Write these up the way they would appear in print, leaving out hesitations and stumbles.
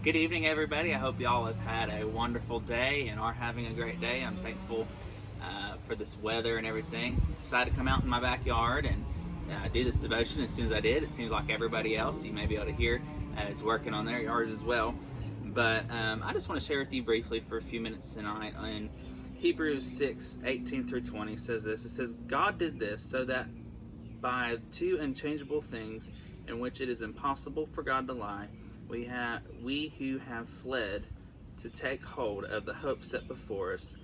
Good evening, everybody. I hope y'all have had a wonderful day and are having a great day. I'm thankful for this weather and everything. Decided to come out in my backyard and do this devotion as soon as I did. It seems like everybody else, you may be able to hear, is working on their yards as well. But I just want to share with you briefly for a few minutes tonight. In Hebrews 6:18-20 says this. It says, God did this so that by two unchangeable things in which it is impossible for God to lie, we who have fled to take hold of the hope set before us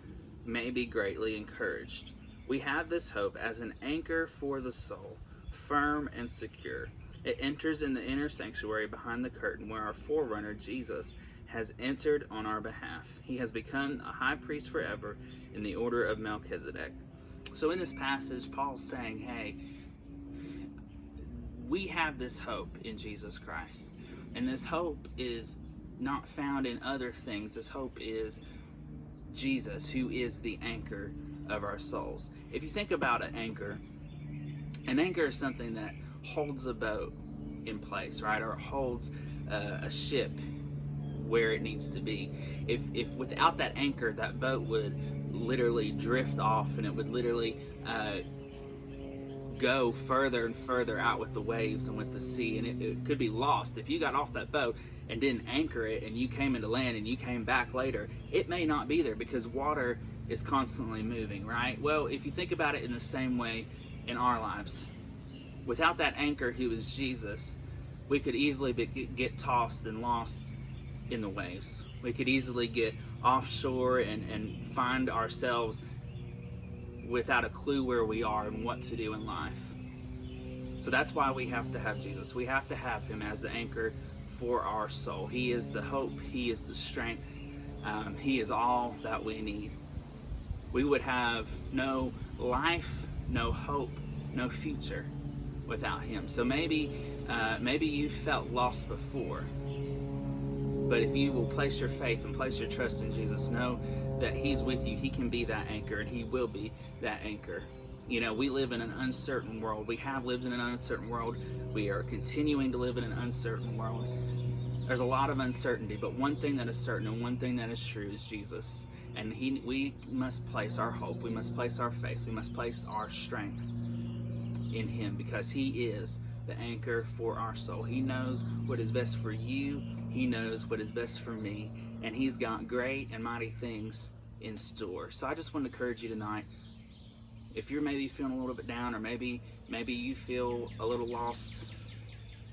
may be greatly encouraged. We have this hope as an anchor for the soul, firm and secure. It enters in the inner sanctuary behind the curtain where our forerunner, Jesus, has entered on our behalf. He has become a high priest forever in the order of Melchizedek. So in this passage, Paul's saying, hey, we have this hope in Jesus Christ. And this hope is not found in other things. This hope is Jesus, who is the anchor of our souls. If you think about an anchor is something that holds a boat in place, right? Or it holds a ship where it needs to be. If without that anchor, that boat would literally drift off, and it would literally go further and further out with the waves and with the sea, and it could be lost. If you got off that boat and didn't anchor it and you came into land and you came back later, it may not be there because water is constantly moving, right? Well, if you think about it in the same way in our lives, without that anchor who is Jesus, we could easily get tossed and lost in the waves. We could easily get offshore and find ourselves without a clue where we are and what to do in life. So that's why we have to have Jesus. We have to have him as the anchor for our soul. He is the hope. He is the strength. He is all that we need. We would have no life, no hope, no future without him. So maybe you felt lost before, but if you will place your faith and place your trust in Jesus, know that he's with you. He can be that anchor, and he will be that anchor. You know, we live in an uncertain world. We have lived in an uncertain world. We are continuing to live in an uncertain world. There's a lot of uncertainty, but one thing that is certain and one thing that is true is Jesus. And we must place our hope. We must place our faith. We must place our strength in him, because he is the anchor for our soul. He knows what is best for you. He knows what is best for me. And he's got great and mighty things in store. So I just want to encourage you tonight, if you're maybe feeling a little bit down, or maybe you feel a little lost,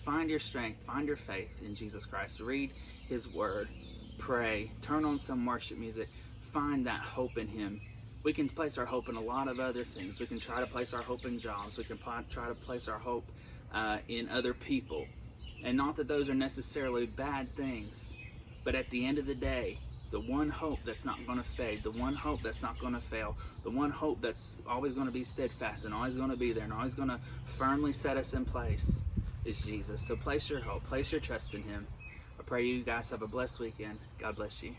find your strength, find your faith in Jesus Christ. Read his word, pray, turn on some worship music, find that hope in him. We can place our hope in a lot of other things. We can try to place our hope in jobs. We can try to place our hope in other people. And not that those are necessarily bad things, but at the end of the day, the one hope that's not going to fade, the one hope that's not going to fail, the one hope that's always going to be steadfast and always going to be there and always going to firmly set us in place is Jesus. So place your hope, place your trust in him. I pray you guys have a blessed weekend. God bless you.